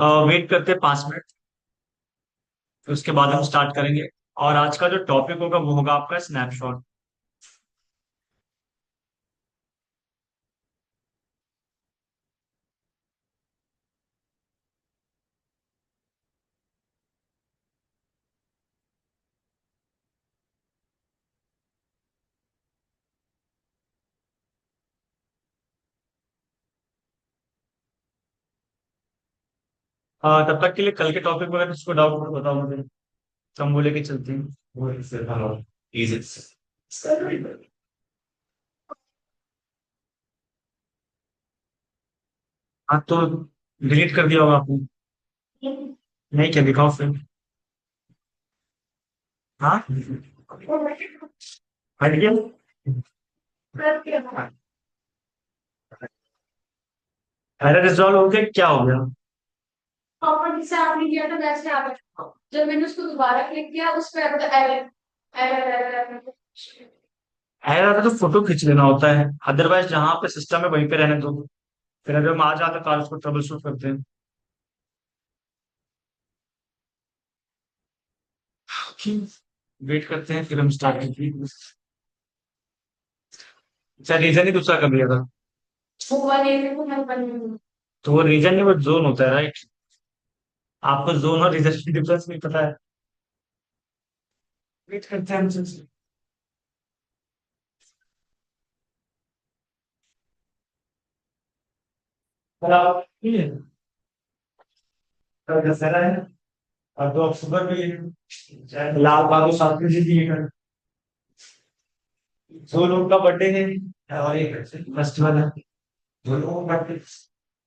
Wait करते हैं 5 minute. फिर उसके बाद हम स्टार्ट करेंगे। और आज का जो टॉपिक होगा वो होगा आपका स्नैपशॉट। तब तक के लिए कल के टॉपिक में अगर किसको डाउट बताओ मुझे, तो हम वो लेके चलते हैं। Easy. हाँ तो डिलीट कर दिया होगा आपने। नहीं, क्या दिखाओ फिर। हाँ, हट गया। एरर रिजॉल्व हो गया, क्या हो गया? प्रॉपर्टी से आपने किया था वैसे आ गया, जब मैंने उसको दोबारा क्लिक किया उस पर एरर एरर एरर एरर आता तो फोटो खींच लेना होता है, अदरवाइज जहां पे सिस्टम है वहीं पे रहने दो। फिर अगर हम आ जाते तो आज उसको ट्रबल शूट करते हैं। वेट करते हैं, फिर हम स्टार्ट करते हैं। अच्छा, रीजन ही दूसरा कर लिया था। वो वाले को मैं बन- तो वो रीजन नहीं, वो जोन होता है, राइट? आपको जोन और रीजन की डिफरेंस नहीं पता है। वेट करते हैं हम। खराब नहीं है, कल दशहरा है और 2 अक्टूबर भी है। लाल बहादुर शास्त्री जी की दो लोग का बर्थडे है और एक फेस्टिवल है। दो लोगों का birthday,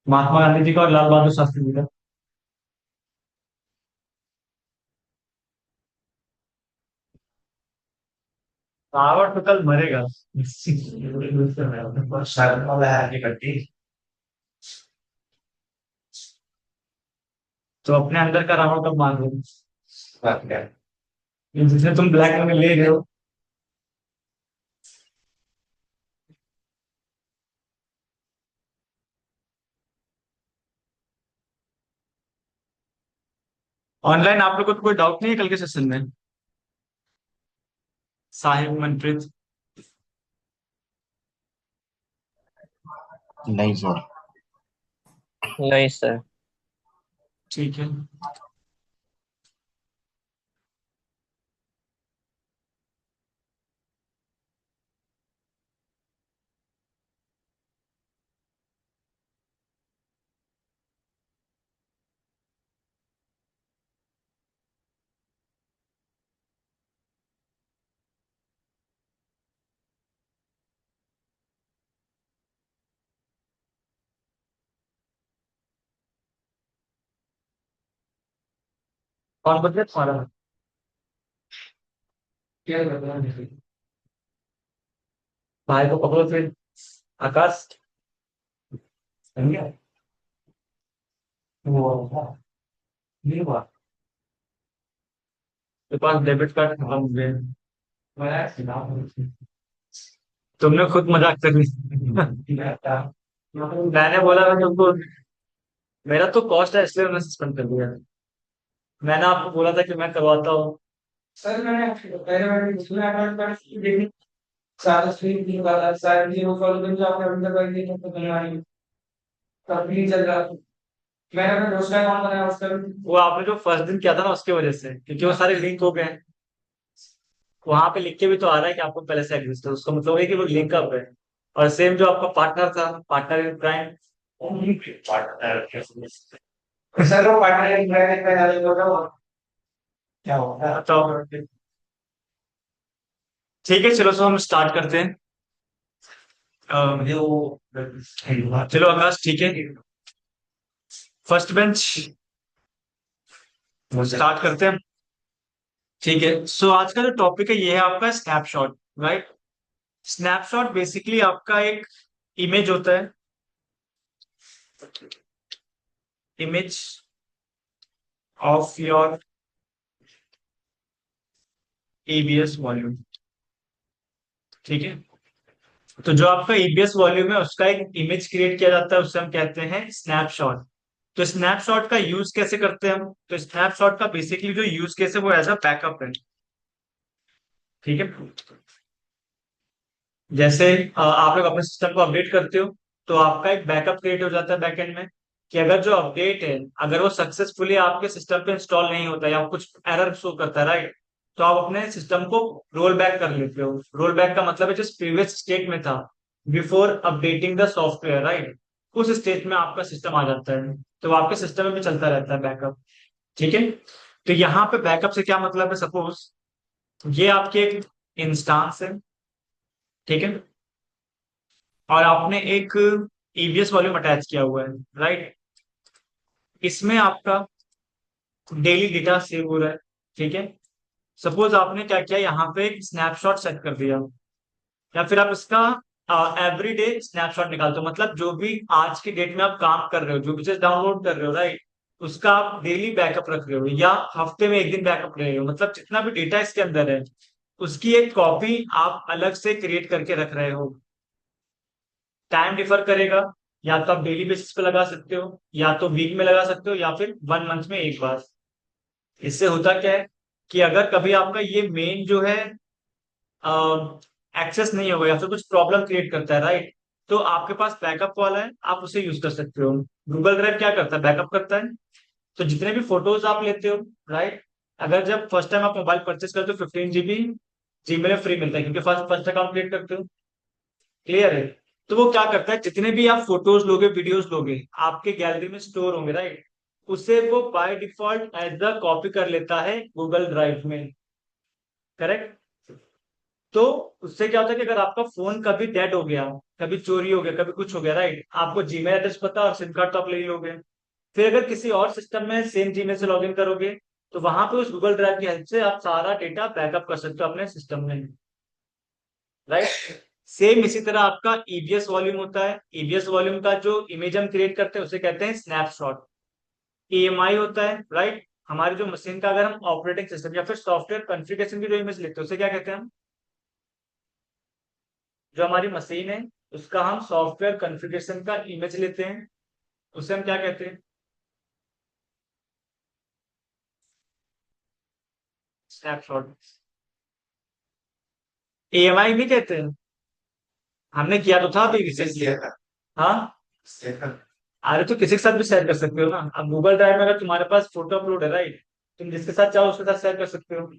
महात्मा गांधी जी का और लाल बहादुर शास्त्री जी का। पावर तो कल मरेगा। शायद वाला है आगे करती। तो अपने अंदर का रावण कब मार दो। बात क्या है? ये जिसने तुम ब्लैक में ले रहे हो। ऑनलाइन आप लोगों को तो कोई डाउट नहीं है कल के सेशन में? साहिब मनप्रीत। नहीं सर। नहीं सर। ठीक है। कौन बदले तुम्हारा? क्या कर रहा है? भाई को पकड़ो फिर। आकाश, समझ गया? वो नहीं हुआ। तो पास डेबिट कार्ड खत्म हो गया। तुमने खुद मजाक कर ली। मैंने बोला था तुमको, मेरा तो कॉस्ट है इसलिए मैंने सस्पेंड कर दिया। मैंने आपको बोला था कि मैं करवाता हूँ। सर मैंने पहले मैंने इसमें अकाउंट पर देखी, सारा स्क्रीन की वाला सारे जीरो फॉलो करके आपने अंदर कर दिया तो बनवानी तब नहीं चल रहा। मैंने अपना दूसरा अकाउंट बनाया उसका भी। वो आपने जो फर्स्ट दिन किया था ना उसकी वजह से, क्योंकि वो सारे लिंक हो गए। वहां पे लिख के भी तो आ रहा है कि आपको पहले से एग्जिस्ट है, उसका मतलब है कि वो लिंक अप है। और सेम जो आपका पार्टनर था, partner in crime. Partner. Sir वो पार्टनर इन क्राइम का नाम होगा क्या होगा बताओ। ठीक है, चलो सो हम स्टार्ट करते हैं। मुझे वो चलो आकाश, ठीक है। फर्स्ट बेंच स्टार्ट करते हैं। ठीक है, सो आज का जो टॉपिक है ये है आपका स्नैपशॉट, राइट? स्नैपशॉट बेसिकली आपका एक इमेज होता है, image of your EBS volume. ठीक है, तो जो आपका ईबीएस वॉल्यूम है उसका एक इमेज क्रिएट किया जाता है, उससे हम कहते हैं स्नैपशॉट। तो स्नैपशॉट का यूज कैसे करते हैं हम? तो स्नैपशॉट का बेसिकली जो यूज केस है वो एज अ बैकअप है। ठीक है। जैसे आप लोग अपने सिस्टम को अपडेट करते हो, तो आपका एक बैकअप क्रिएट हो जाता है बैकएंड में, कि अगर जो अपडेट है, अगर वो सक्सेसफुली आपके सिस्टम पे इंस्टॉल नहीं होता या कुछ एरर शो करता है, राइट, तो आप अपने सिस्टम को रोल बैक कर लेते हो। रोल बैक का मतलब है जिस प्रीवियस स्टेट में था before updating the software, right, उस स्टेट में आपका सिस्टम आ जाता है, तो वो आपके सिस्टम में भी चलता रहता है बैकअप। ठीक है। तो यहाँ पे बैकअप से क्या मतलब है? सपोज ये आपके एक इंस्टांस है, ठीक है, और आपने एक ईवीएस वॉल्यूम अटैच किया हुआ है, राइट, इसमें आपका डेली डेटा सेव हो रहा है। ठीक है। सपोज आपने क्या किया, यहाँ पे एक स्नैपशॉट सेट कर दिया, या फिर आप इसका एवरी डे स्नैपशॉट निकालते हो, मतलब जो भी आज की डेट में आप काम कर रहे हो, जो भी चीज डाउनलोड कर रहे हो, राइट, उसका आप डेली बैकअप रख रहे हो या हफ्ते में एक दिन बैकअप ले रहे हो, मतलब जितना भी डेटा इसके अंदर है उसकी एक कॉपी आप अलग से क्रिएट करके रख रहे हो। टाइम डिफर करेगा, या तो आप डेली बेसिस पे लगा सकते हो, या तो वीक में लगा सकते हो, या फिर 1 मंथ में एक बार। इससे होता क्या है कि अगर कभी आपका ये मेन जो है एक्सेस नहीं होगा या फिर कुछ प्रॉब्लम क्रिएट करता है, राइट, तो आपके पास बैकअप वाला है, आप उसे यूज कर सकते हो। गूगल ड्राइव क्या करता है? बैकअप करता है। तो जितने भी फोटोज आप लेते हो, राइट, अगर जब फर्स्ट टाइम आप मोबाइल परचेस करते हो 15 GB जीमेल में फ्री मिलता है, क्योंकि फर्स्ट फर्स्ट अकाउंट क्रिएट करते हो। क्लियर है? तो वो क्या करता है, जितने भी आप फोटोज लोगे, वीडियोस लोगे, आपके गैलरी में स्टोर होंगे, राइट, उसे वो by default as a copy कर लेता है गूगल ड्राइव में। करेक्ट। तो उससे क्या होता है कि अगर आपका फोन कभी डेड हो गया, कभी चोरी हो गया, कभी कुछ हो गया, राइट, आपको जीमेल एड्रेस पता और सिम कार्ड तो आप ले ही लोगे। फिर अगर किसी और सिस्टम में सेम जीमेल से लॉगिन करोगे, तो वहां पे उस गूगल ड्राइव की हेल्प से आप सारा डेटा बैकअप कर सकते हो अपने सिस्टम में, राइट। सेम इसी तरह आपका ईबीएस वॉल्यूम होता है। ईबीएस वॉल्यूम का जो इमेज हम क्रिएट करते हैं उसे कहते हैं स्नैपशॉट। ईएमआई होता है, राइट, हमारी जो मशीन का अगर हम ऑपरेटिंग सिस्टम या फिर सॉफ्टवेयर कॉन्फ़िगरेशन की जो इमेज लेते हैं उसे क्या कहते हैं हम? जो हमारी मशीन है उसका हम सॉफ्टवेयर कॉन्फ़िगरेशन का इमेज लेते हैं, उसे हम क्या कहते हैं? स्नैपशॉट। ईएमआई भी कहते हैं। हमने किया तो था अभी रिसेंटली। हाँ। अरे तो किसी के साथ भी शेयर कर सकते हो ना। अब गूगल ड्राइव में अगर तुम्हारे पास फोटो अपलोड है, राइट, तुम जिसके साथ चाहो उसके साथ शेयर कर सकते हो।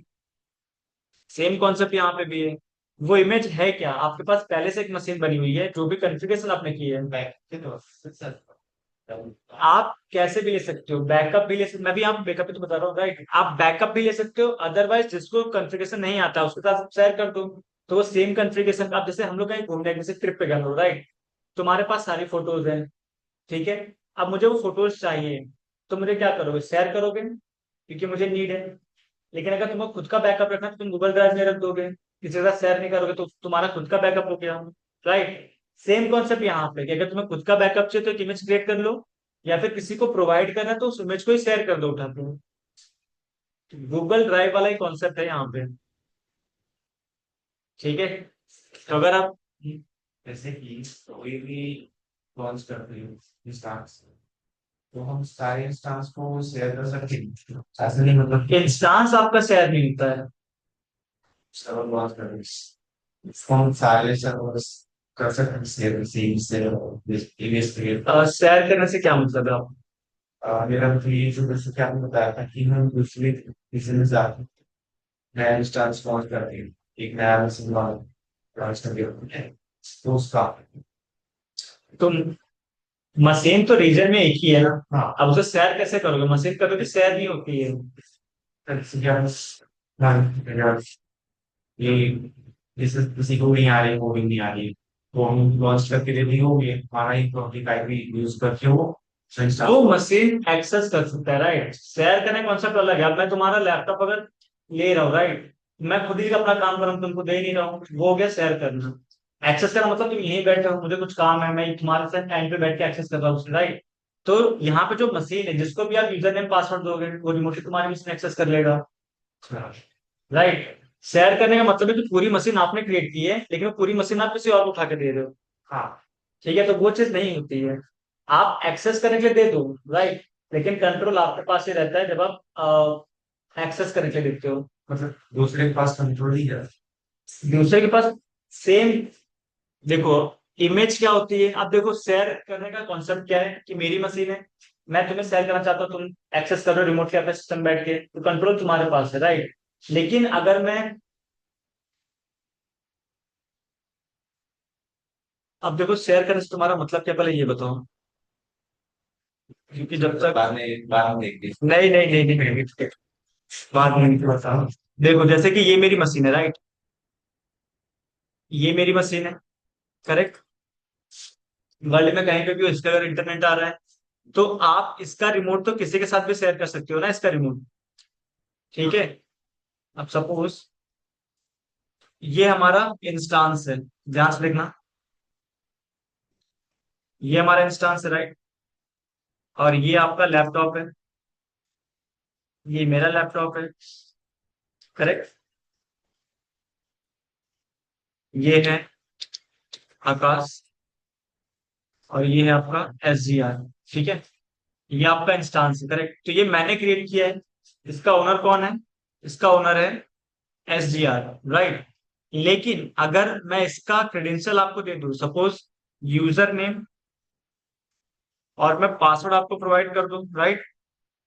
सेम कॉन्सेप्ट यहाँ पे भी है। वो इमेज है क्या, आपके पास पहले से एक मशीन बनी हुई है, जो भी कॉन्फ़िगरेशन आपने की है, आप कैसे भी ले सकते हो, बैकअप भी ले सकते, मैं भी यहाँ बैकअप ही तो बता रहा हूँ, राइट, आप बैकअप भी ले सकते हो। अदरवाइज जिसको कॉन्फ़िगरेशन नहीं आता उसके साथ शेयर कर दो, तो वो सेम कॉन्फ़िगरेशन। आप जैसे हम लोग कहीं घूमने जैसे ट्रिप पे गए हो, राइट, तुम्हारे पास सारी फोटोज हैं, ठीक है, अब मुझे वो फोटोज चाहिए, तो मुझे क्या करोगे? शेयर करोगे, क्योंकि मुझे नीड है। लेकिन अगर तुम्हें खुद का बैकअप रखना है तो तुम गूगल ड्राइव में रख दोगे, किसी के साथ शेयर नहीं करोगे, तो तुम्हारा खुद का बैकअप हो गया, राइट। सेम कॉन्सेप्ट यहाँ पे कि अगर तुम्हें खुद का बैकअप चाहिए तो एक इमेज क्रिएट कर लो, या फिर किसी को प्रोवाइड करना है तो उस इमेज को ही शेयर कर दो उठा के। गूगल ड्राइव वाला ही कॉन्सेप्ट है यहाँ पे। ठीक है। तो अगर आप जैसे कि कोई भी लॉन्च करते हैं इंस्टांस, तो हम सारे इंस्टांस को शेयर कर सकते हैं। ऐसा नहीं मतलब कि इंस्टांस आपका शेयर नहीं होता है। सर्वर लॉन्च कर रहे हैं, इसको हम सारे सर्वर्स कर सकते हैं share, same share image create. Share करने से क्या मतलब है आप? मेरा तो ये जो जैसे कि आपने बताया था कि हम दूसरे किसी में जाते हैं, नया इंस्टांस लॉन्च करते हैं, एक नया मशीन लॉन्च करते हैं, तो उसका तुम मशीन तो रीजन में एक ही है ना। हाँ अब उसे शेयर कैसे करोगे? मशीन कभी भी शेयर नहीं होती है। ये जैसे किसी को नहीं आ रही, वो भी नहीं आ रही, तो हम लॉन्च करके रेडी हो गए, हमारा ही प्रोडक्ट आईडी यूज करके वो वो मशीन एक्सेस कर सकता है, राइट। शेयर करने का कॉन्सेप्ट अलग है। अब मैं तुम्हारा लैपटॉप अगर ले रहा हूँ, राइट, मैं खुद ही अपना काम कर रहा हूँ, तुमको दे नहीं रहा हूँ, वो हो गया शेयर करना। एक्सेस करना मतलब तुम यहीं बैठे हो, मुझे कुछ काम है, मैं तुम्हारे साथ टाइम पे बैठ के एक्सेस कर रहा हूँ, राइट। तो यहाँ पे जो मशीन है, जिसको भी आप यूजर नेम पासवर्ड दोगे, वो रिमोटली तुम्हारी मशीन एक्सेस कर लेगा, राइट। शेयर करने का मतलब है कि पूरी मशीन आपने क्रिएट की है, लेकिन वो पूरी मशीन आप किसी और को उठा के दे रहे हो। हाँ ठीक है, तो वो चीज नहीं होती है। आप एक्सेस करने के लिए दे दो, राइट, लेकिन कंट्रोल आपके पास ही रहता है जब आप एक्सेस करने के लिए देते हो। मतलब दूसरे के पास कंट्रोल ही है। दूसरे के पास सेम, देखो इमेज क्या होती है, अब देखो शेयर करने का कॉन्सेप्ट क्या है कि मेरी मशीन है, मैं तुम्हें शेयर करना चाहता हूँ, तुम एक्सेस कर रहे हो रिमोटली अपने सिस्टम बैठ के, तो कंट्रोल तुम्हारे पास है, राइट। लेकिन अगर मैं, अब देखो शेयर करने से तुम्हारा मतलब क्या, पहले ये बताओ, क्योंकि जब तक, बाद में देखते हैं। नहीं नहीं नहीं नहीं, नहीं, बाद में नहीं बताओ। देखो जैसे कि ये मेरी मशीन है, राइट, ये मेरी मशीन है, करेक्ट, वर्ल्ड में कहीं पे भी इसका अगर इंटरनेट आ रहा है, तो आप इसका रिमोट तो किसी के साथ भी शेयर कर सकते हो ना, इसका रिमोट, ठीक है। अब सपोज ये हमारा इंस्टांस है, ध्यान से देखना, ये हमारा इंस्टांस है, राइट, और ये आपका लैपटॉप है, ये मेरा लैपटॉप है, करेक्ट, ये है आकाश, और ये है आपका SGR, ठीक है। ये आपका इंस्टांस है, करेक्ट, तो ये मैंने क्रिएट किया है, इसका ओनर कौन है, इसका ओनर है SGR, राइट। लेकिन अगर मैं इसका क्रेडेंशियल आपको दे दूं, सपोज यूजर नेम, और मैं पासवर्ड आपको प्रोवाइड कर दूं, राइट,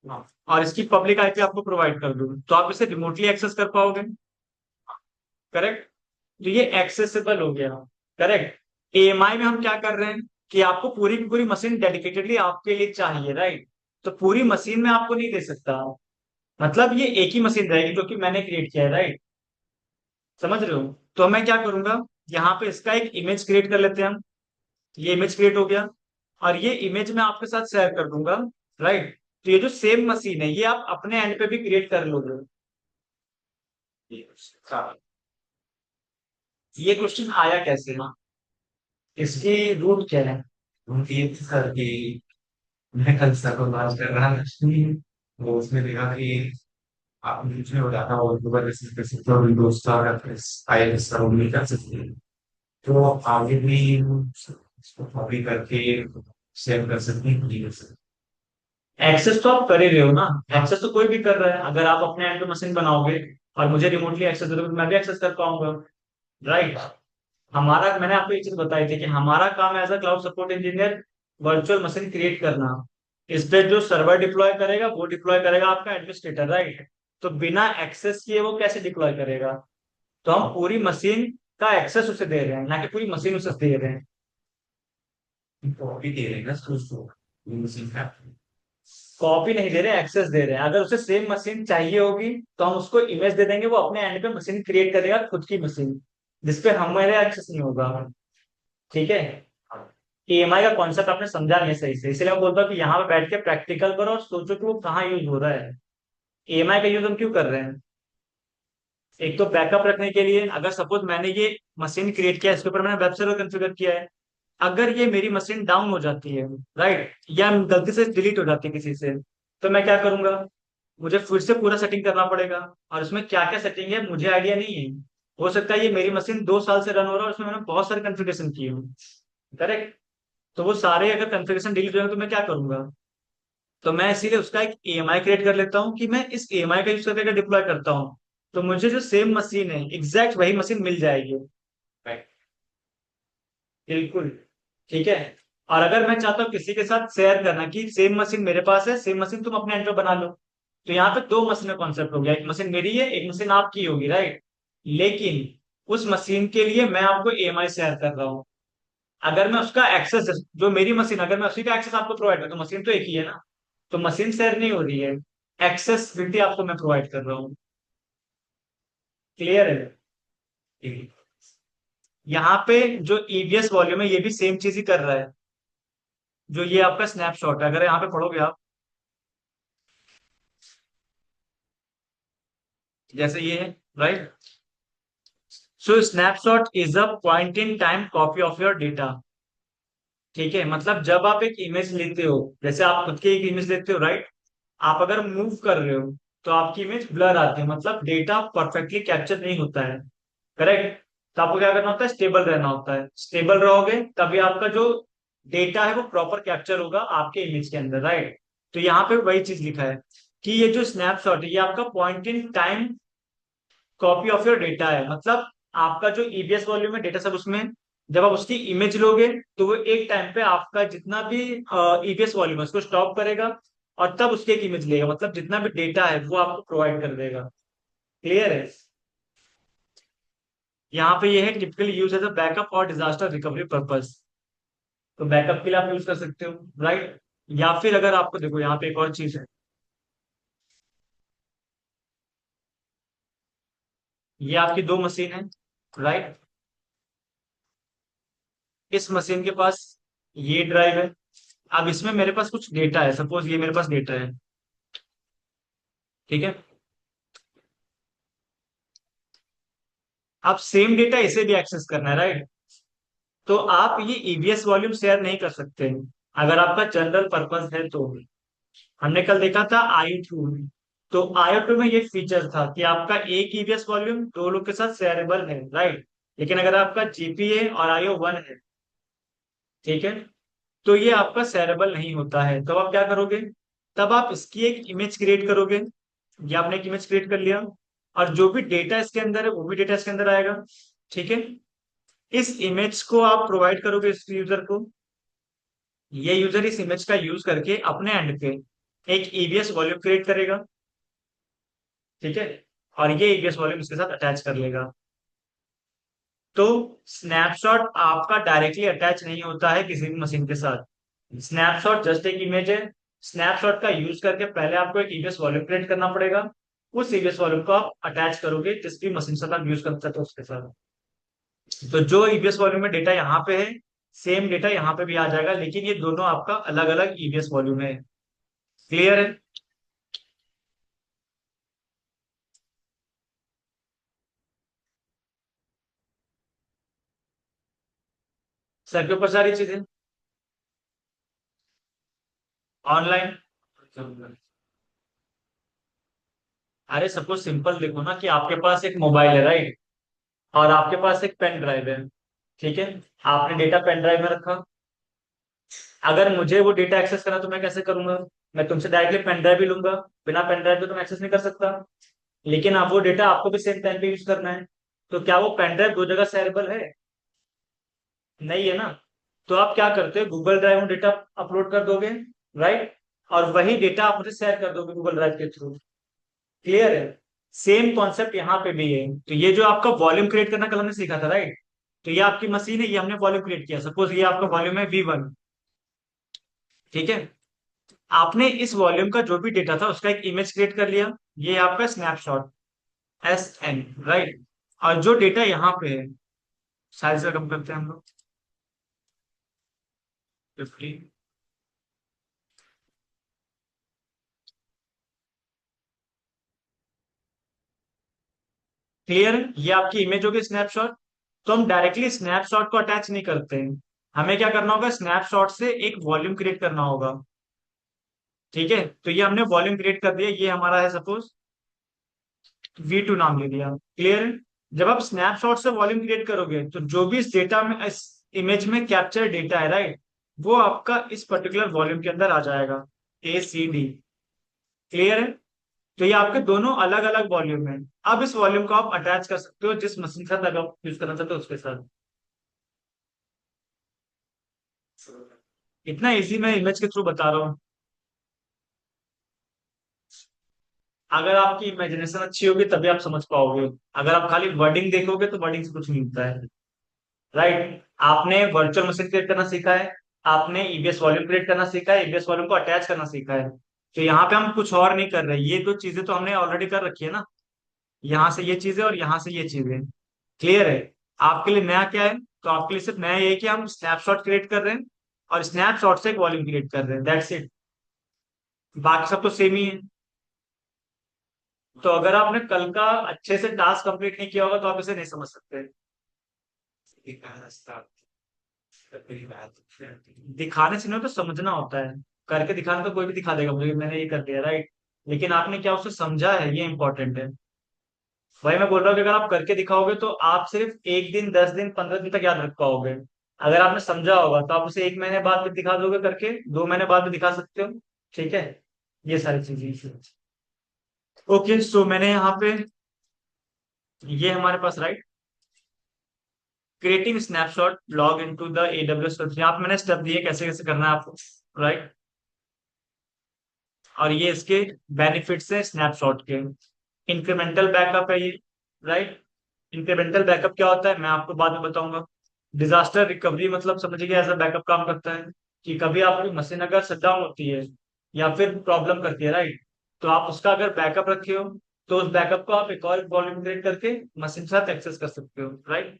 और इसकी पब्लिक IP आपको प्रोवाइड कर दूं, तो आप इसे रिमोटली एक्सेस कर पाओगे, करेक्ट, तो ये एक्सेसिबल हो गया, करेक्ट। AMI में हम क्या कर रहे हैं कि आपको पूरी की पूरी मशीन डेडिकेटेडली आपके लिए चाहिए, राइट, तो पूरी मशीन में आपको नहीं दे सकता, मतलब ये एक ही मशीन रहेगी जो कि मैंने क्रिएट किया है, राइट, समझ रहे हो। तो मैं क्या करूंगा, यहाँ पे इसका एक इमेज क्रिएट कर लेते हैं हम, ये इमेज क्रिएट हो गया, और ये इमेज मैं आपके साथ शेयर कर दूंगा, राइट। तो ये जो सेम मशीन है ये आप अपने एंड पे भी क्रिएट कर लोगे। ये क्वेश्चन आया कैसे ना, इसकी रूट क्या है। उनकी ये थी सर कि मैं कल सर को बात कर रहा था, वो उसने देखा कि आप बीच में बताता हूँ और दोबारा रिसीव कर सकते हो, विंडोज का IIS का वो नहीं कर सकते, तो आगे भी इसको कॉपी करके सेव कर सकते हैं, नहीं कर सकते। एक्सेस तो आप कर ही रहे हो ना, एक्सेस तो कोई भी कर रहा है, अगर आप अपने एंड पे मशीन बनाओगे और मुझे रिमोटली एक्सेस दे दोगे तो मैं भी एक्सेस कर पाऊंगा, राइट। हमारा, मैंने आपको एक चीज बताई थी कि हमारा काम as a cloud support engineer virtual machine create करना, इस पे जो सर्वर डिप्लॉय करेगा वो डिप्लॉय करेगा आपका एडमिनिस्ट्रेटर, राइट। तो बिना एक्सेस किए वो कैसे डिप्लॉय करेगा, तो हम पूरी मशीन का एक्सेस उसे दे रहे हैं, ना कि पूरी मशीन उसे दे रहे हैं। कॉपी दे रहे हैं ना उसको, उसी का। कॉपी नहीं दे रहे, एक्सेस दे रहे हैं, अगर उसे सेम मशीन चाहिए होगी तो हम उसको इमेज दे देंगे, वो अपने एंड पे मशीन क्रिएट करेगा, खुद की मशीन, जिसपे हमारे एक्सेस नहीं होगा, ठीक है। EMI का कॉन्सेप्ट आपने समझा नहीं सही से, इसलिए मैं बोलता हूँ कि यहाँ पे बैठ के प्रैक्टिकल करो और सोचो कि वो कहाँ यूज हो रहा है। EMI का यूज हम क्यों कर रहे हैं, एक तो बैकअप रखने के लिए, अगर सपोज मैंने ये मशीन क्रिएट किया, इसके ऊपर मैंने वेब सर्वर कॉन्फ़िगर किया है, अगर ये मेरी मशीन डाउन हो जाती है, राइट, या गलती से डिलीट हो जाती है किसी से, तो मैं क्या करूंगा, मुझे फिर से पूरा सेटिंग करना पड़ेगा, और उसमें क्या क्या सेटिंग है मुझे आइडिया नहीं है, हो सकता है ये मेरी मशीन 2 साल से रन हो रहा है और उसमें मैंने बहुत सारे कॉन्फ़िगरेशन किए हूँ, करेक्ट। तो वो सारे अगर कॉन्फ़िगरेशन डिलीट हो जाएंगे तो मैं क्या करूंगा, तो मैं इसीलिए उसका एक EMI क्रिएट कर लेता हूँ कि मैं इस EMI का यूज करके डिप्लॉय करता हूँ, तो मुझे जो सेम मशीन है एग्जैक्ट वही मशीन मिल जाएगी, बिल्कुल, ठीक है। और अगर मैं चाहता हूँ किसी के साथ शेयर करना कि सेम मशीन मेरे पास है, सेम मशीन तुम अपने एंड पे बना लो, तो यहाँ पे दो मशीन का कॉन्सेप्ट हो गया, एक मशीन मेरी है, एक मशीन आपकी होगी, राइट। लेकिन उस मशीन के लिए मैं आपको EMI शेयर कर रहा हूँ, अगर मैं उसका एक्सेस, जो मेरी मशीन, अगर मैं उसी का एक्सेस आपको प्रोवाइड कर, तो मशीन तो एक ही है ना, तो मशीन शेयर नहीं हो रही है, एक्सेसिबिलिटी आपको मैं प्रोवाइड कर रहा हूँ, क्लियर है। यहाँ पे जो EBS वॉल्यूम है ये भी सेम चीज ही कर रहा है, जो ये आपका स्नैपशॉट है, अगर यहाँ पे पढ़ोगे आप, जैसे ये है, right, so snapshot is a point in time copy of your data, ठीक है, मतलब जब आप एक इमेज लेते हो, जैसे आप खुद की एक इमेज लेते हो, राइट, आप अगर मूव कर रहे हो तो आपकी इमेज ब्लर आती है, मतलब डेटा परफेक्टली कैप्चर नहीं होता है, करेक्ट। तो आपको क्या करना होता है, स्टेबल रहना होता है, स्टेबल रहोगे तभी आपका जो डेटा है वो प्रॉपर कैप्चर होगा आपके इमेज के अंदर, राइट। तो यहाँ पे वही चीज लिखा है कि ये जो स्नैपशॉट है ये आपका point in time copy of your data है। मतलब आपका जो ईबीएस वॉल्यूम है डेटा सब उसमें है। जब आप उसकी इमेज लोगे तो वो एक टाइम पे आपका जितना भी ईबीएस वॉल्यूम है उसको स्टॉप करेगा और तब उसकी एक इमेज लेगा। मतलब जितना भी डेटा है वो आपको प्रोवाइड कर देगा। क्लियर है। यहाँ पे ये है typically use as a backup और डिजास्टर रिकवरी पर्पस। तो बैकअप के लिए आप यूज कर सकते हो, राइट। या फिर अगर आपको देखो यहाँ पे एक और चीज है, ये आपकी दो मशीन है, राइट। इस मशीन के पास ये ड्राइव है। अब इसमें मेरे पास कुछ डेटा है, सपोज ये मेरे पास डेटा है, ठीक है। अब सेम डेटा इसे भी एक्सेस करना है, राइट। तो आप ये ईबीएस वॉल्यूम शेयर नहीं कर सकते अगर आपका जनरल पर्पस है तो। हमने कल देखा था IO2। तो IO2 में ये फीचर था कि आपका एक ईबीएस वॉल्यूम दो लोग के साथ शेयरेबल है, राइट। लेकिन अगर आपका जीपीए और IO1 है, ठीक है, तो ये आपका शेयरेबल नहीं होता है। तब आप क्या करोगे, तब आप इसकी एक इमेज क्रिएट करोगे। ये आपने एक इमेज क्रिएट कर लिया और जो भी डेटा इसके अंदर है वो भी डेटा इसके अंदर आएगा, ठीक है। इस इमेज को आप प्रोवाइड करोगे इस यूजर को। ये यूजर इस इमेज का यूज करके अपने एंड पे एक ईबीएस वॉल्यूम क्रिएट करेगा, ठीक है। और ये ईबीएस वॉल्यूम इसके साथ अटैच कर लेगा। तो स्नैपशॉट आपका डायरेक्टली अटैच नहीं होता है किसी भी मशीन के साथ। स्नैपशॉट जस्ट एक इमेज है। स्नैपशॉट का यूज करके पहले आपको एक ईबीएस वॉल्यूम क्रिएट करना पड़ेगा। उस ईबीएस वॉल्यूम को आप अटैच करोगे जिस भी मशीन से आप यूज करते हो उसके साथ। तो जो ईबीएस वॉल्यूम में डेटा यहाँ पे है सेम डेटा यहाँ पे भी आ जाएगा, लेकिन ये दोनों आपका अलग अलग ईबीएस वॉल्यूम है। क्लियर है। सर के ऊपर सारी चीजें ऑनलाइन। अरे सपोज सिंपल देखो ना कि आपके पास एक मोबाइल है, राइट। और आपके पास एक पेन ड्राइव है, ठीक है। आपने डेटा पेन ड्राइव में रखा। अगर मुझे वो डेटा एक्सेस करना तो मैं कैसे करूंगा। मैं तुमसे डायरेक्टली पेन ड्राइव ही लूंगा। बिना पेन ड्राइव के तो मैं एक्सेस नहीं कर सकता। लेकिन आप वो डेटा आपको भी सेम टाइम पे यूज करना है। तो क्या वो पेन ड्राइव दो जगह शेयरेबल है। नहीं है ना। तो आप क्या करते हो, गूगल ड्राइव में डेटा अपलोड कर दोगे, राइट। और वही डेटा आप मुझे शेयर कर दोगे गूगल ड्राइव के थ्रू। क्लियर है। सेम कॉन्सेप्ट यहाँ पे भी है। तो ये जो आपका वॉल्यूम क्रिएट करना कल हमने सीखा था, राइट। तो ये आपकी मशीन है, ये हमने वॉल्यूम क्रिएट किया। सपोज ये आपका वॉल्यूम है V1, ठीक है। आपने इस वॉल्यूम का जो भी डेटा था उसका एक इमेज क्रिएट कर लिया। ये आपका स्नैपशॉट SN, राइट। और जो डेटा यहाँ पे है साइज का कम करते हैं हम लोग 50। क्लियर है। ये आपकी इमेज होगी स्नैपशॉट। तो हम डायरेक्टली स्नैपशॉट को अटैच नहीं करते हैं। हमें क्या करना होगा, स्नैपशॉट से एक वॉल्यूम क्रिएट करना होगा, ठीक है। तो ये हमने वॉल्यूम क्रिएट कर दिया। ये हमारा है सपोज V2 नाम ले दिया। क्लियर है। जब आप स्नैपशॉट से वॉल्यूम क्रिएट करोगे तो जो भी इस डेटा में इस इमेज में कैप्चर डेटा है, राइट, वो आपका इस पर्टिकुलर वॉल्यूम के अंदर आ जाएगा, ACD। क्लियर है। तो ये आपके दोनों अलग अलग वॉल्यूम है। अब इस वॉल्यूम को आप अटैच कर सकते हो जिस मशीन के साथ अगर आप यूज करना चाहते हो उसके साथ। इतना इजी मैं इमेज के थ्रू बता रहा हूँ। अगर आपकी इमेजिनेशन अच्छी होगी तभी आप समझ पाओगे। अगर आप खाली वर्डिंग देखोगे तो वर्डिंग से कुछ नहीं मिलता है, राइट। आपने वर्चुअल मशीन क्रिएट करना सीखा है। आपने ईबीएस वॉल्यूम क्रिएट करना सीखा है, ईबीएस वॉल्यूम को अटैच करना सीखा है। तो यहाँ पे हम कुछ और नहीं कर रहे। ये दो चीजें तो हमने ऑलरेडी कर रखी है ना। यहाँ से ये चीजें और यहाँ से ये चीजें। क्लियर है। आपके लिए नया क्या है, तो आपके लिए सिर्फ नया ये है कि हम स्नैपशॉट क्रिएट कर रहे हैं और स्नैपशॉट से एक वॉल्यूम क्रिएट कर रहे हैं, दैट्स इट। बाकी सब तो सेम ही है। तो अगर आपने कल का अच्छे से टास्क कंप्लीट नहीं किया होगा तो आप इसे नहीं समझ सकते। दिखाने से नहीं तो समझना होता है। करके दिखाने तो कोई भी दिखा देगा मुझे मैंने ये कर दिया, राइट। लेकिन आपने क्या उसे समझा है ये इंपॉर्टेंट है। भाई मैं बोल रहा हूँ कि अगर आप करके दिखाओगे तो आप सिर्फ एक दिन 10 दिन 15 दिन तक याद रख पाओगे। अगर आपने समझा होगा तो आप उसे 1 महीने बाद भी दिखा दोगे करके, 2 महीने बाद भी दिखा सकते हो। ठीक है, ये सारी चीजें। ओके, सो मैंने यहाँ पे, ये हमारे पास right, creating snapshot log into the AWS। यहाँ पे मैंने स्टेप दिए कैसे कैसे करना है आपको, राइट। और ये इसके बेनिफिट्स है स्नैपशॉट के। इंक्रीमेंटल बैकअप है ये, राइट। इंक्रीमेंटल बैकअप क्या होता है मैं आपको बाद में बताऊंगा। डिजास्टर रिकवरी मतलब समझिए एज अ बैकअप काम करता है, कि कभी आपकी मशीन अगर शट डाउन होती है या फिर प्रॉब्लम करती है, राइट, तो आप उसका अगर बैकअप रखे हो तो उस बैकअप को आप एक और वॉल्यूम क्रिएट करके मशीन के साथ एक्सेस कर सकते हो, right.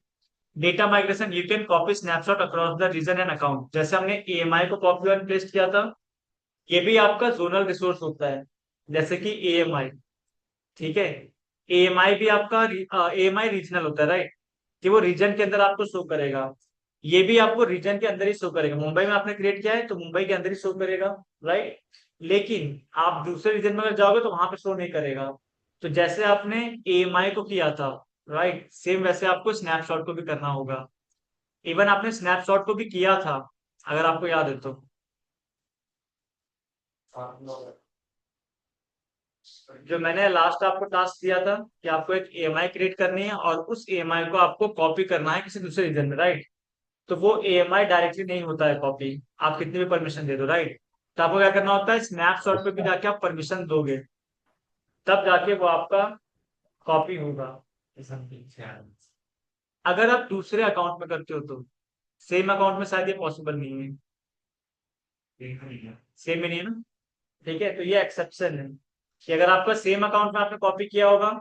Data migration, you can copy snapshot across the region and account. जैसे हमने EMI को कॉपी और पेस्ट किया था, ये भी आपका जोनल रिसोर्स होता है, जैसे कि EMI। ठीक है, EMI भी आपका EMI रीजनल होता है, राइट, कि वो रीजन के अंदर आपको शो करेगा। ये भी आपको रीजन के अंदर ही शो करेगा। मुंबई में आपने क्रिएट किया है तो मुंबई के अंदर ही शो करेगा, राइट। लेकिन आप दूसरे रीजन में अगर जाओगे तो वहां पे शो नहीं करेगा। तो जैसे आपने EMI को किया था, राइट, सेम वैसे आपको स्नैपशॉट को भी करना होगा। इवन आपने स्नैपशॉट को भी किया था, अगर आपको याद है तो। जो मैंने लास्ट आपको टास्क दिया था कि आपको एक EMI क्रिएट करनी है और उस EMI को आपको कॉपी करना है किसी दूसरे रीजन में, राइट। तो वो EMI डायरेक्टली नहीं होता है कॉपी, आप कितनी भी परमिशन दे दो, राइट। तो आपको क्या करना होता है, स्नैपशॉट पे भी जाके आप परमिशन दोगे, तब जाके वो आपका कॉपी होगा। अगर आप दूसरे अकाउंट में करते हो तो, सेम अकाउंट में शायद ये पॉसिबल नहीं है। सेम ही नहीं है ना। ठीक है, तो ये एक्सेप्शन है कि अगर आपका सेम अकाउंट में आपने कॉपी किया होगा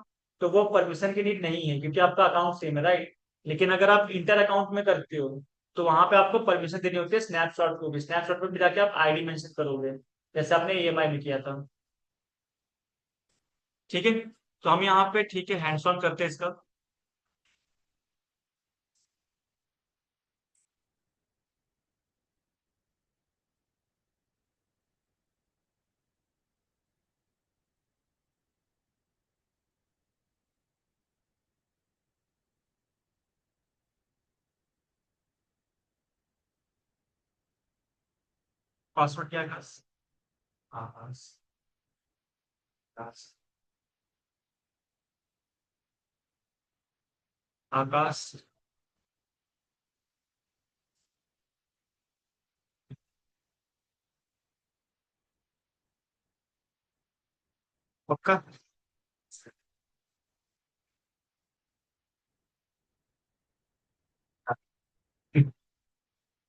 तो वो परमिशन की नीड नहीं है, क्योंकि आपका अकाउंट सेम है, राइट। लेकिन अगर आप इंटर अकाउंट में करते हो तो वहां पे आपको परमिशन देनी होती है स्नैपशॉट को भी। स्नैपशॉट पे भी जाके आप ID मेंशन करोगे, जैसे आपने EMI में किया था। ठीक है, तो हम यहाँ पे ठीक है हैंड्स ऑन करते हैं इसका। पासवर्ड क्या है आकाश? आकाश, आकाश, आकाश। पक्का?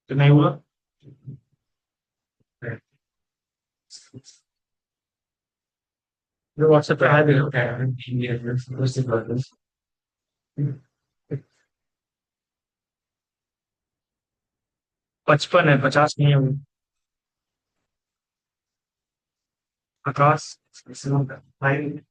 तो नहीं हुआ। जो व्हाट्सएप पे हाय देखो क्या है, 55 है, 50 नहीं है वो। आकाश, भाई।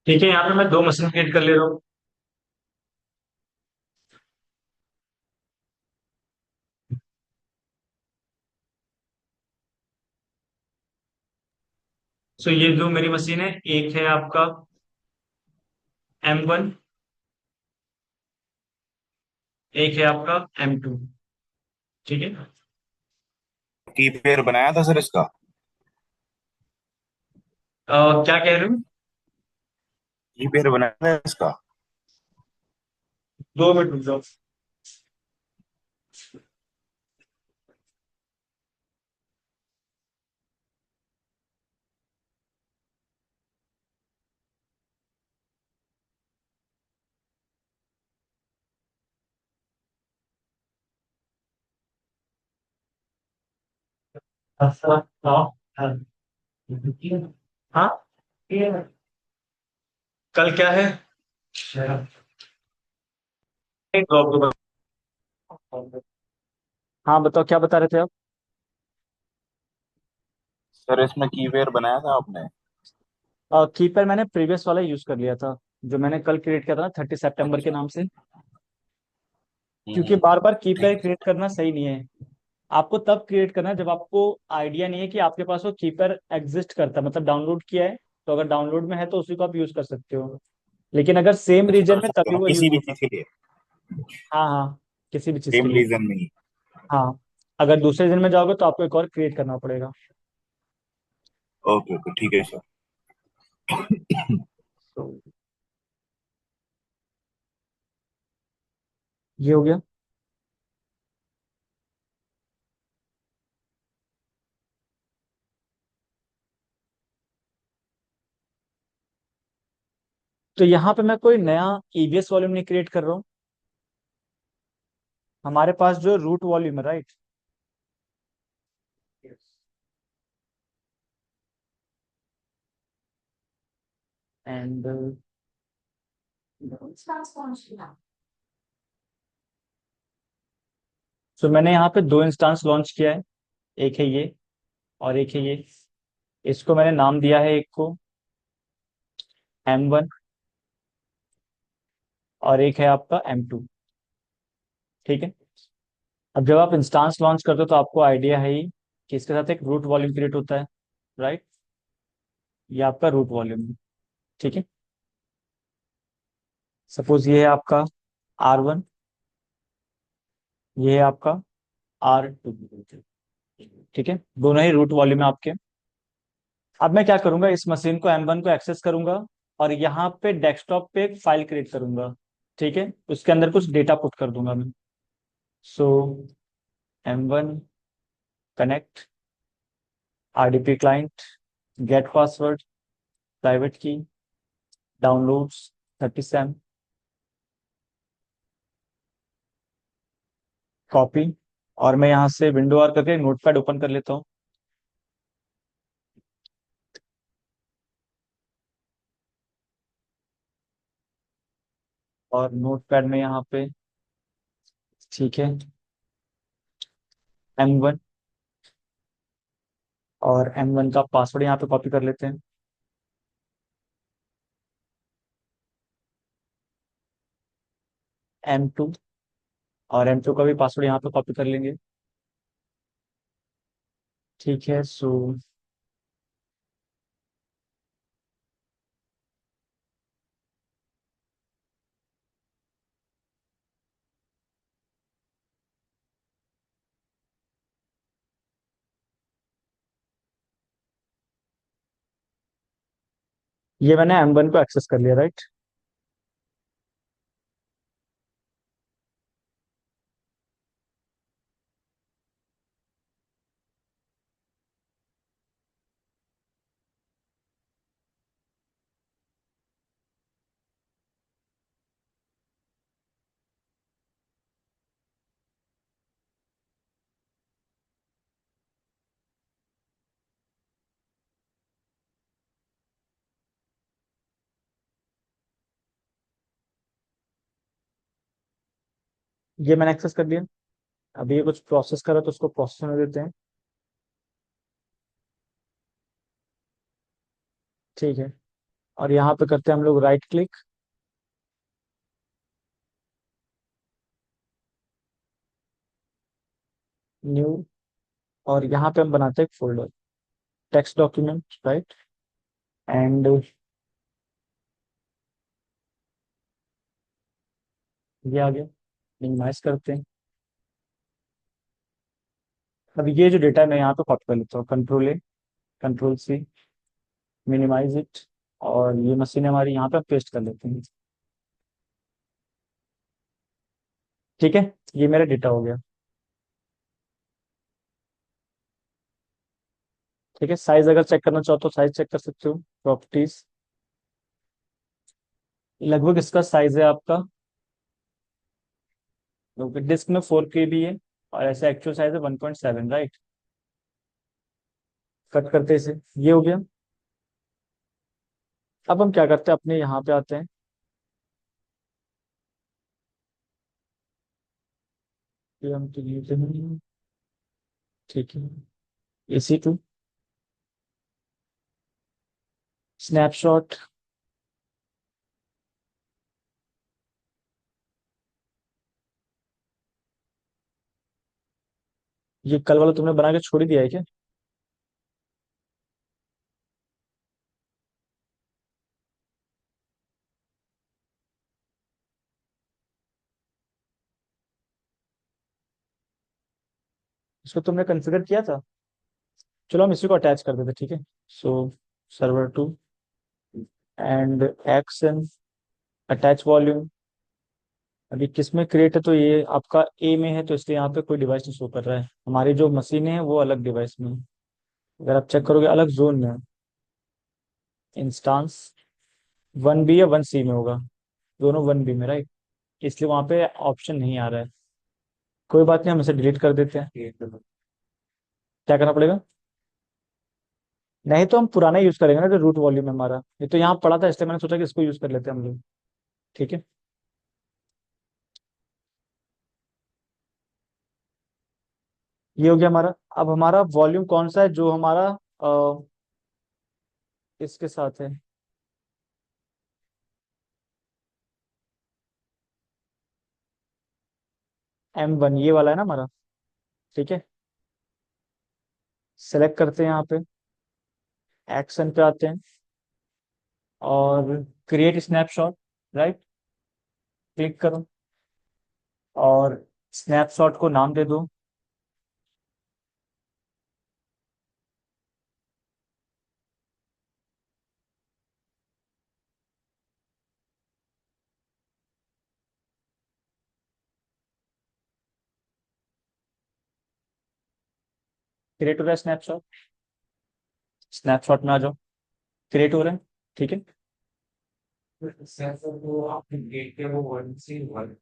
ठीक है, यहाँ पे मैं 2 मशीन क्रिएट कर ले रहा हूँ। सो ये जो मेरी मशीन है, एक है आपका M1, एक है आपका M2। ठीक है। की पेयर बनाया था सर इसका। क्या कह रहे हो? की पेयर बनाया था इसका। 2 मिनट रुक जाओ। अच्छा, हाँ, हाँ, हाँ, कल क्या है? एक ड्रॉप। हाँ बताओ, क्या बता रहे थे आप? सर इसमें कीपैड बनाया था आपने? कीपर मैंने प्रीवियस वाला यूज कर लिया था, जो मैंने कल क्रिएट किया था ना, 30 सितंबर के अच्छा। नाम से। क्योंकि बार बार कीपर क्रिएट करना सही नहीं है। आपको तब क्रिएट करना है जब आपको आइडिया नहीं है कि आपके पास वो कीपर एग्जिस्ट करता है, मतलब डाउनलोड किया है। तो अगर डाउनलोड में है तो उसी को आप यूज कर सकते हो। लेकिन अगर सेम अच्छा, रीजन कर में, सकते तभी हो ना वो यूज किसी भी होगा। चीज के लिए? हाँ हाँ, किसी भी चीज के सेम लिए। रीजन में ही? हाँ, अगर दूसरे रीजन में जाओगे तो आपको एक और क्रिएट करना पड़ेगा। ओके ओके, ठीक है सर। तो ये हो गया। तो यहाँ पे मैं कोई नया ईबीएस वॉल्यूम नहीं क्रिएट कर रहा हूँ। हमारे पास जो रूट वॉल्यूम है, राइट। एंड सो मैंने यहाँ पे दो इंस्टेंस लॉन्च किया है। एक है ये, और एक है ये। इसको मैंने नाम दिया है, एक को M1, और एक है आपका M2। ठीक है। अब जब आप इंस्टेंस लॉन्च करते हो तो आपको आइडिया है ही कि इसके साथ एक रूट वॉल्यूम क्रिएट होता है, राइट। ये आपका रूट वॉल्यूम है। ठीक है। सपोज ये है आपका R1, ये है आपका R2। ठीक है, दोनों ही रूट वॉल्यूम है आपके। अब मैं क्या करूंगा, इस मशीन को M1 को एक्सेस करूंगा, और यहाँ पे डेस्कटॉप पे एक फाइल क्रिएट करूंगा। ठीक है, उसके अंदर कुछ डेटा पुट कर दूंगा मैं। सो M1 connect RDP client, gate password, private की, डाउनलोड्स 37, कॉपी। और मैं यहाँ से विंडो आर करके नोटपैड ओपन कर लेता हूँ। और नोटपैड में यहाँ पे, ठीक है, M1, और M1 का पासवर्ड यहाँ पे कॉपी कर लेते हैं। M2, और M2 का भी पासवर्ड यहाँ पे कॉपी कर लेंगे। ठीक है। सो ये मैंने M1 को एक्सेस कर लिया, राइट। ये मैंने एक्सेस कर लिया। अभी ये कुछ प्रोसेस करा तो उसको प्रोसेस होने देते हैं। ठीक है। और यहाँ पे करते हैं हम लोग राइट क्लिक, न्यू, और यहाँ पे हम बनाते हैं एक folder, text document, right. And ये आ गया। मिनिमाइज करते हैं। अब ये जो डेटा है मैं यहाँ पे कॉपी कर लेता हूँ, control A, control C, minimise it. और ये मशीन हमारी यहाँ पे पेस्ट कर लेते हैं। ठीक है, ये मेरा डेटा हो गया। ठीक है, साइज अगर चेक करना चाहो तो साइज चेक कर सकते हो, प्रॉपर्टीज। लगभग इसका साइज है आपका, क्योंकि डिस्क में 4 KB है, और ऐसे एक्चुअल साइज है 1.7, राइट। कट करते इसे, ये हो गया। अब हम क्या करते हैं, अपने यहाँ पे आते हैं। ये हम तो ये ठीक है, AC2 स्नैपशॉट। ये कल वाला तुमने बना के छोड़ ही दिया है क्या? इसको तुमने कंसिडर किया था? चलो हम इसी को अटैच कर देते, ठीक है। सो server2 and action attach volume. अभी किस में क्रिएट है, तो ये आपका ए में है, तो इसलिए यहाँ पे कोई डिवाइस नहीं शो कर रहा है। हमारी जो मशीन है वो अलग डिवाइस में है। अगर आप चेक करोगे अलग जोन में है। इंस्टांस 1B या 1C में होगा, दोनों 1B में, राइट। इसलिए वहाँ पे ऑप्शन नहीं आ रहा है। कोई बात नहीं, हम इसे डिलीट कर देते हैं। क्या करना पड़ेगा? नहीं तो हम पुराना यूज करेंगे ना, जो रूट वॉल्यूम है हमारा। ये तो यहाँ पड़ा था, इसलिए मैंने सोचा कि इसको यूज कर लेते हैं हम लोग। ठीक है, ये हो गया हमारा। अब हमारा वॉल्यूम कौन सा है जो हमारा इसके साथ है? M1 ये वाला है ना हमारा। ठीक है, सेलेक्ट करते हैं यहाँ पे, एक्शन पे आते हैं और क्रिएट स्नैपशॉट, राइट। क्लिक करो और स्नैपशॉट को नाम दे दो। क्रिएट हो रहा है स्नैपशॉट, स्नैपशॉट में आ जाओ, क्रिएट हो रहा है। ठीक है, सेंसर को आपने गेट के वो वन से वन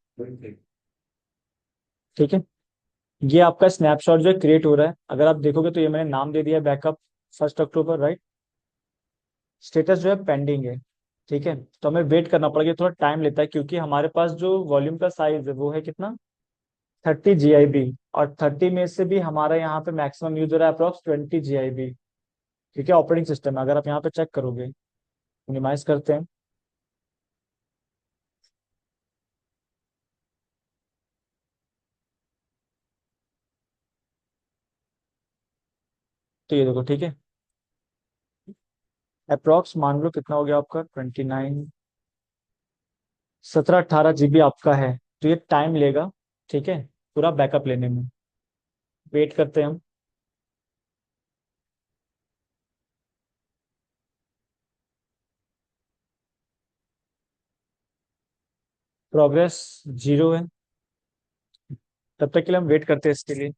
ठीक है। ये आपका स्नैपशॉट जो है क्रिएट हो रहा है। अगर आप देखोगे तो ये मैंने नाम दे दिया बैकअप 1 अक्टूबर, राइट। स्टेटस जो है पेंडिंग है। ठीक है, तो हमें वेट करना पड़ेगा, थोड़ा टाइम लेता है, क्योंकि हमारे पास जो वॉल्यूम का साइज है वो है कितना, 30 GB। और 30 में से भी हमारा यहाँ पे मैक्सिमम यूज हो रहा है अप्रॉक्स 20 GB। ठीक है, ऑपरेटिंग सिस्टम है, अगर आप यहाँ पे चेक करोगे, मिनिमाइज करते हैं, तो ये देखो, ठीक है। अप्रॉक्स मान लो कितना हो गया आपका, 29, 17-18 GB आपका है। तो ये टाइम लेगा, ठीक है, पूरा बैकअप लेने में। वेट करते हैं हम। प्रोग्रेस 0 है, तब तक के लिए हम वेट करते हैं इसके लिए।